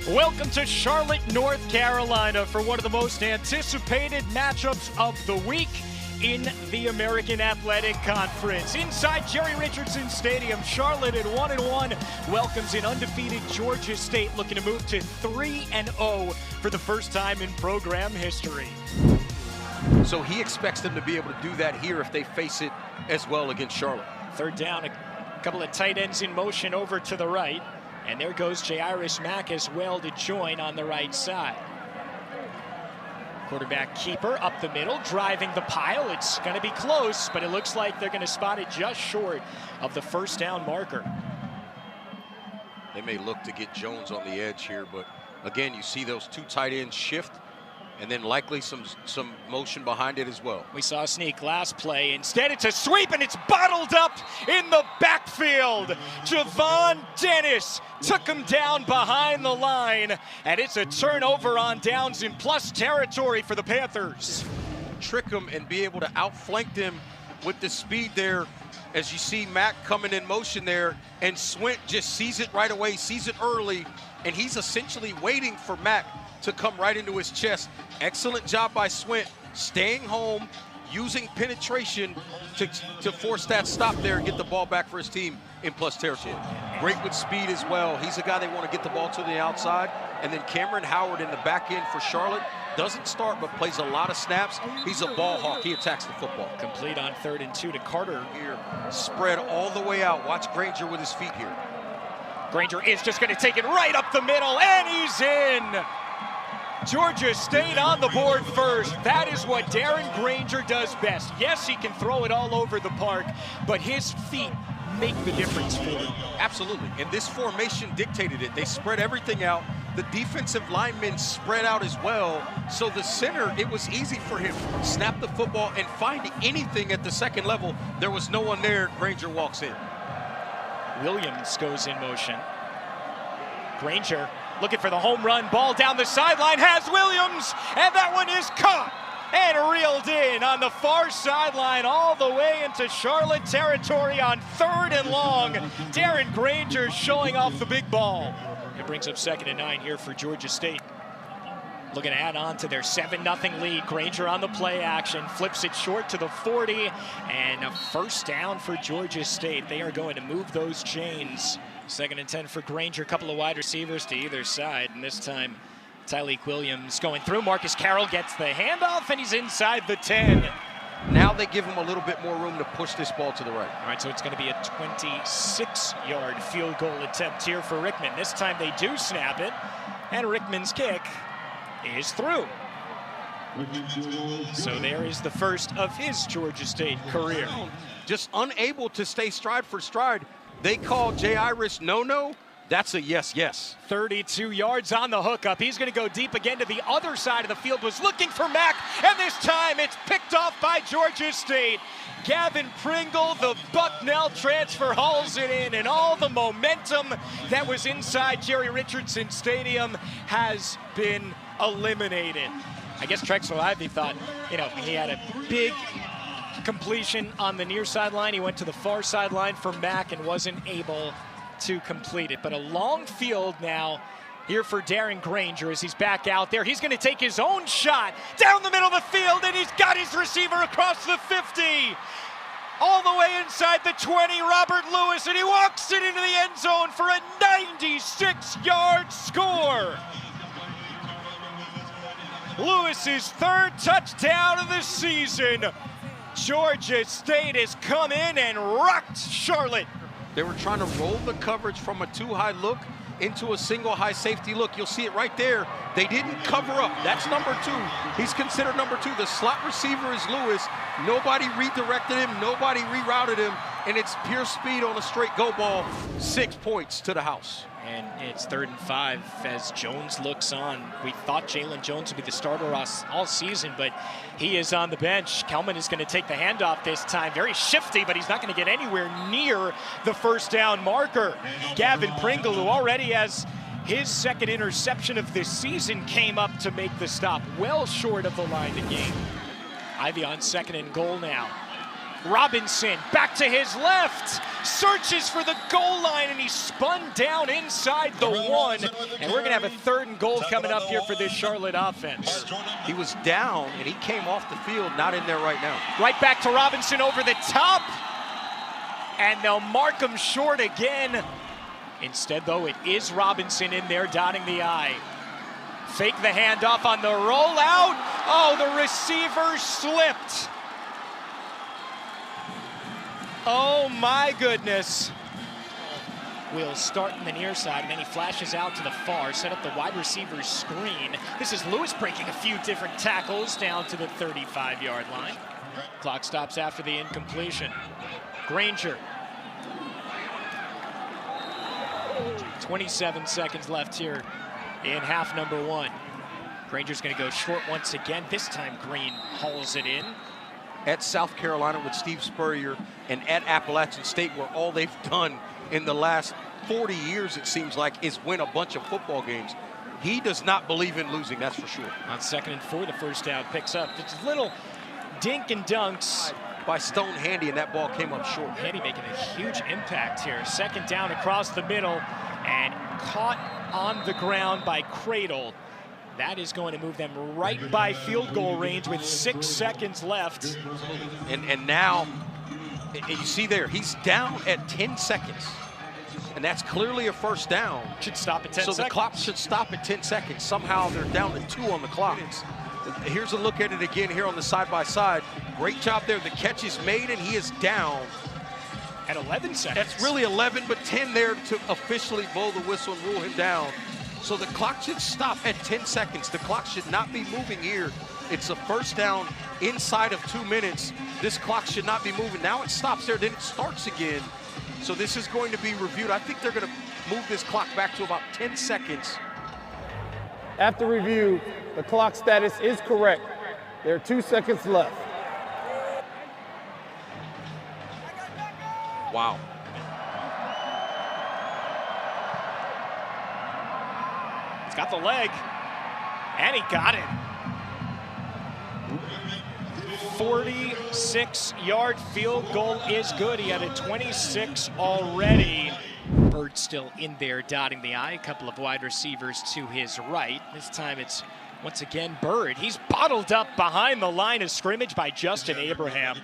Welcome to Charlotte, North Carolina for one of the most anticipated matchups of the week in the American Athletic Conference. Inside Jerry Richardson Stadium, Charlotte at 1-1 welcomes an undefeated Georgia State looking to move to 3-0 for the first time in program history. So he expects them to be able to do that here if they face it as well against Charlotte. Third down, a couple of tight ends in motion over to the right. And there goes Jairus Mack as well to join on the right side. Quarterback keeper up the middle, driving the pile. It's going to be close, but it looks like they're going to spot it just short of the first down marker. They may look to get Jones on the edge here, but again, you see those two tight ends shift, and then likely some motion behind it as well. We saw a sneak last play. Instead, it's a sweep, and it's bottled up in the backfield. Javon Dennis took him down behind the line, and it's a turnover on downs in plus territory for the Panthers. Trick them and be able to outflank them with the speed there. As you see Mack coming in motion there, and Swint just sees it right away, sees it early, and he's essentially waiting for Mack to come right into his chest. Excellent job by Swint, staying home, using penetration to force that stop there and get the ball back for his team in plus territory. Great with speed as well. He's a guy they want to get the ball to the outside. And then Cameron Howard in the back end for Charlotte. Doesn't start, but plays a lot of snaps. He's a ball hawk. He attacks the football. Complete on 3rd and 2 to Carter. Here, spread all the way out. Watch Granger with his feet here. Granger is just going to take it right up the middle, and he's in. Georgia State on the board first. That is what Darren Granger does best. Yes, he can throw it all over the park, but his feet make the difference for him. Absolutely, and this formation dictated it. They spread everything out. The defensive linemen spread out as well. So the center, it was easy for him. Snap the football and find anything at the second level. There was no one there. Granger walks in. Williams goes in motion. Granger looking for the home run, ball down the sideline, has Williams, and that one is caught and reeled in on the far sideline all the way into Charlotte territory on 3rd and long. Darren Granger showing off the big ball. It brings up 2nd and 9 here for Georgia State. Looking to add on to their 7-0 lead. Granger on the play action, flips it short to the 40, and a first down for Georgia State. They are going to move those chains. 2nd and 10 for Granger, a couple of wide receivers to either side, and this time Tyleik Williams going through. Marcus Carroll gets the handoff, and he's inside the 10. Now they give him a little bit more room to push this ball to the right. All right, so it's going to be a 26-yard field goal attempt here for Rickman. This time they do snap it, and Rickman's kick is through. So there is the first of his Georgia State career. Just unable to stay stride for stride. They call Jairus no-no. That's a yes. 32 yards on the hookup. He's going to go deep again to the other side of the field. Was looking for Mack, and this time it's picked off by Georgia State. Gavin Pringle, the Bucknell transfer, hauls it in, and all the momentum that was inside Jerry Richardson Stadium has been eliminated. I guess Trexler Ivy thought, he had a big completion on the near sideline. He went to the far sideline for Mack and wasn't able to complete it. But a long field now here for Darren Granger as he's back out there. He's going to take his own shot down the middle of the field, and he's got his receiver across the 50. All the way inside the 20, Robert Lewis, and he walks it into the end zone for a 96-yard score. Lewis's 3rd touchdown of the season. Georgia State has come in and rocked Charlotte. They were trying to roll the coverage from a too-high look into a single high safety look. You'll see it right there. They didn't cover up. That's number 2. He's considered number 2. The slot receiver is Lewis. Nobody redirected him. Nobody rerouted him. And it's pure speed on a straight go ball. 6 points to the house. And it's 3rd and 5 as Jones looks on. We thought Jalen Jones would be the starter all season, but he is on the bench. Kelman is going to take the handoff this time. Very shifty, but he's not going to get anywhere near the first down marker. Gavin Pringle, who already has his 2nd interception of this season, came up to make the stop, well short of the line to gain. Ivy on 2nd and goal now. Robinson back to his left, searches for the goal line, and he's spun down inside the 1. And we're going to have a 3rd and goal coming up here for this Charlotte offense. He was down, and he came off the field, not in there right now. Right back to Robinson over the top. And they'll mark him short again. Instead, though, it is Robinson in there dotting the I. Fake the handoff on the rollout. Oh, the receiver slipped. Oh my goodness. Will start in the near side, and then he flashes out to the far, set up the wide receiver's screen. This is Lewis breaking a few different tackles down to the 35-yard line. Clock stops after the incompletion. Granger. 27 seconds left here in half number 1. Granger's going to go short once again. This time Green hauls it in. At South Carolina with Steve Spurrier and at Appalachian State, where all they've done in the last 40 years, it seems like, is win a bunch of football games. He does not believe in losing, that's for sure. On 2nd and 4, the first down picks up. Just a little dink and dunks by Stone Handy, and that ball came up short. Handy making a huge impact here. 2nd down across the middle, and caught on the ground by Cradle. That is going to move them right by field goal range with 6 seconds left. And now, you see there, he's down at 10 seconds. And that's clearly a first down. Should stop at 10 seconds. So the clock should stop at 10 seconds. Somehow they're down to 2 on the clock. Here's a look at it again here on the side-by-side. Great job there. The catch is made, and he is down. At 11 seconds. That's really 11, but 10 there to officially blow the whistle and rule him down. So the clock should stop at 10 seconds. The clock should not be moving here. It's a first down inside of 2 minutes. This clock should not be moving. Now it stops there, then it starts again. So this is going to be reviewed. I think they're going to move this clock back to about 10 seconds. After review, the clock status is correct. There are 2 seconds left. Wow. He's got the leg, and he got it. 46-yard field goal is good. He had a 26 already. Bird still in there dotting the I. A couple of wide receivers to his right. This time it's once again Bird. He's bottled up behind the line of scrimmage by Justin Abraham.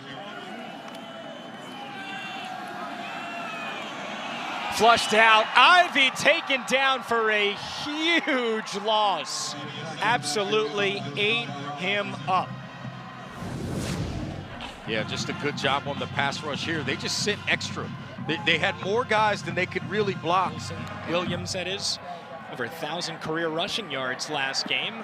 Flushed out. Ivy taken down for a huge loss. Absolutely ate him up. Yeah, just a good job on the pass rush here. They just sent extra. They had more guys than they could really block. Williams, that is, over 1,000 career rushing yards last game.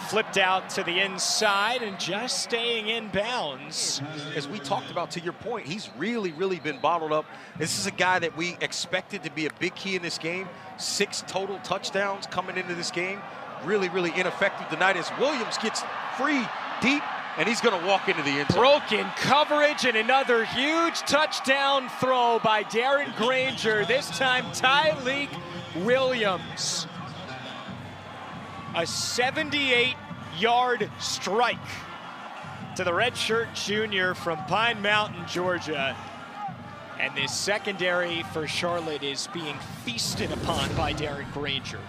Flipped out to the inside and just staying in bounds. As we talked about, to your point, he's really been bottled up. This is a guy that we expected to be a big key in this game. 6 total touchdowns coming into this game. Really ineffective tonight as Williams gets free deep, and he's going to walk into the end zone. Broken coverage and another huge touchdown throw by Darren Granger. This time Tyleik Williams. A 78-yard strike to the redshirt junior from Pine Mountain, Georgia. And this secondary for Charlotte is being feasted upon by Darren Granger.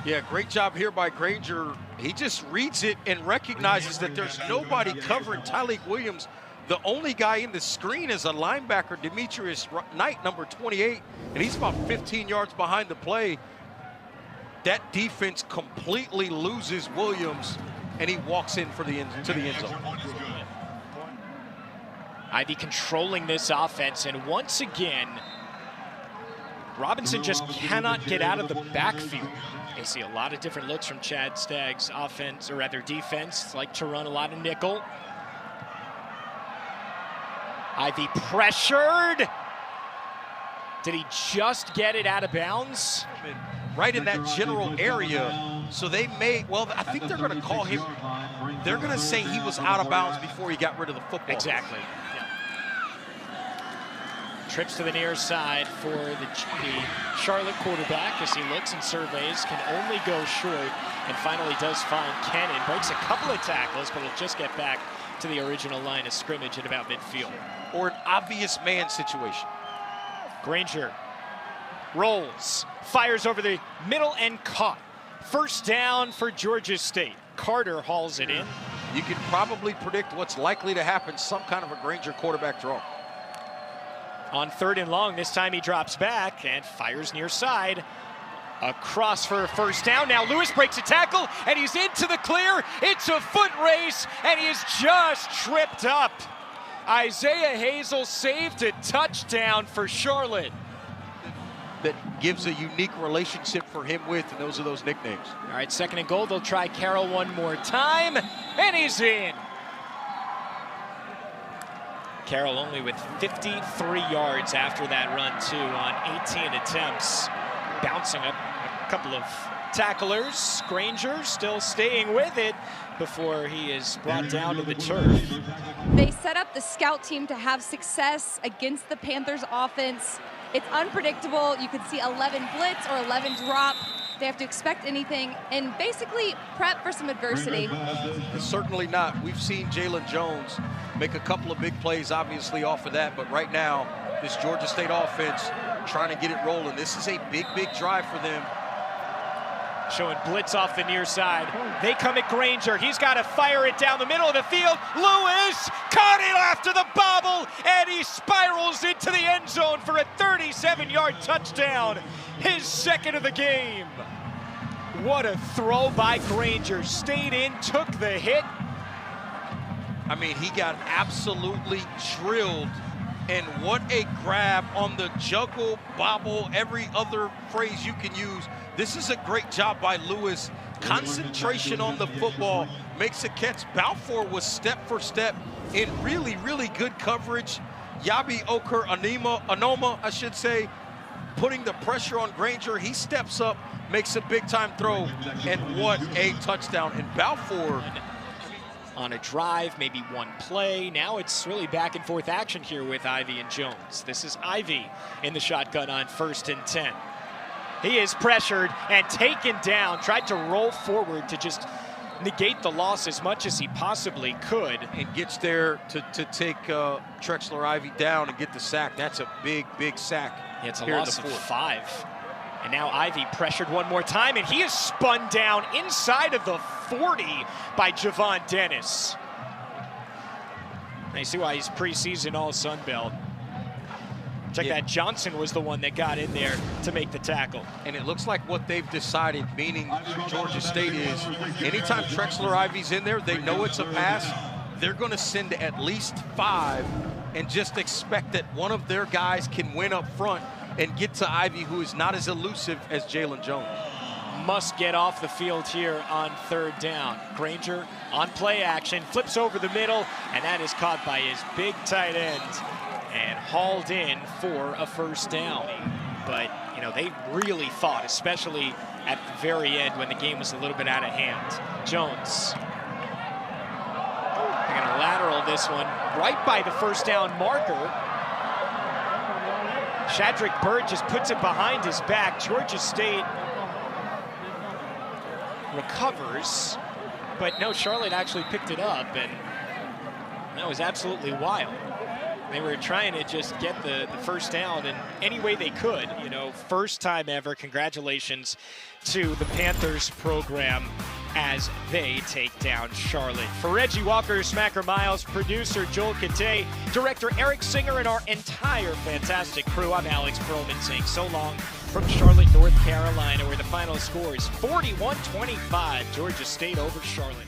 Yeah, great job here by Granger. He just reads it and recognizes that there's nobody covering Tyleik Williams. The only guy in the screen is a linebacker, Demetrius Knight, number 28, and he's about 15 yards behind the play. That defense completely loses Williams, and he walks in for the end zone. Ivy controlling this offense, and once again, Robinson just cannot get out of the backfield. You see a lot of different looks from Chad Stagg's offense, or rather defense, like to run a lot of nickel. Ivy pressured. Did he just get it out of bounds? Right in that general area. So they may, well, I think they're going to call him, they're going to say he was out of bounds before he got rid of the football. Exactly. Yeah. Trips to the near side for the Charlotte quarterback as he looks and surveys, can only go short, and finally does find Kennan. Breaks a couple of tackles, but will just get back to the original line of scrimmage at about midfield. Or an obvious man situation. Granger rolls, fires over the middle and caught. First down for Georgia State. Carter hauls it in. You can probably predict what's likely to happen, some kind of a Granger quarterback draw. On 3rd and long, this time he drops back and fires near side. Across for a first down. Now Lewis breaks a tackle and he's into the clear. It's a foot race and he is just tripped up. Isaiah Hazel saved a touchdown for Charlotte. That gives a unique relationship for him with, and those are those nicknames. All right, 2nd and goal. They'll try Carroll one more time, and he's in. Carroll only with 53 yards after that run, too, on 18 attempts. Bouncing up a couple of tacklers. Granger still staying with it before he is brought down to the turf. They set up the scout team to have success against the Panthers offense. It's unpredictable. You could see 11 blitz or 11 drop. They have to expect anything and basically prep for some adversity. Certainly not. We've seen Jalen Jones make a couple of big plays, obviously, off of that. But right now, this Georgia State offense trying to get it rolling. This is a big, big drive for them. Showing blitz off the near side. They come at Granger. He's got to fire it down the middle of the field. Lewis caught it after the bobble, and he spirals into the end zone for a 37-yard touchdown. His 2nd of the game. What a throw by Granger. Stayed in, took the hit. I mean, he got absolutely drilled. And what a grab on the juggle, bobble, every other phrase you can use. This is a great job by Lewis. Concentration on the football, makes a catch. Balfour was step for step in really, really good coverage. Yabi Okur Anoma, I should say, putting the pressure on Granger. He steps up, makes a big-time throw, and what a touchdown. And Balfour on a drive, maybe one play. Now it's really back and forth action here with Ivy and Jones. This is Ivy in the shotgun on 1st and 10. He is pressured and taken down, tried to roll forward to just negate the loss as much as he possibly could. And gets there to take Trexler Ivy down and get the sack. That's a big, big sack. Yeah, it's a loss of 5. And now Ivy pressured one more time, and he is spun down inside of the 40 by Javon Dennis. Now you see why he's preseason all Sun Belt. Check that, Johnson was the one that got in there to make the tackle. And it looks like what they've decided, meaning Georgia State, is anytime Trexler Ivy's in there, they know it's a pass. They're going to send at least 5 and just expect that one of their guys can win up front and get to Ivy, who is not as elusive as Jalen Jones. Must get off the field here on 3rd down. Granger on play action, flips over the middle, and that is caught by his big tight end and hauled in for a 1st down. But, you know, they really fought, especially at the very end when the game was a little bit out of hand. Jones. They're going to lateral this one right by the 1st down marker. Shadrick Bird just puts it behind his back. Georgia State recovers, but no, Charlotte actually picked it up, and that was absolutely wild. They were trying to just get the 1st down in any way they could. You know, first time ever. Congratulations to the Panthers program as they take down Charlotte. For Reggie Walker, Smacker Miles, producer Joel Kate, director Eric Singer, and our entire fantastic crew, I'm Alex Perlman saying so long from Charlotte, North Carolina, where the final score is 41-25, Georgia State over Charlotte.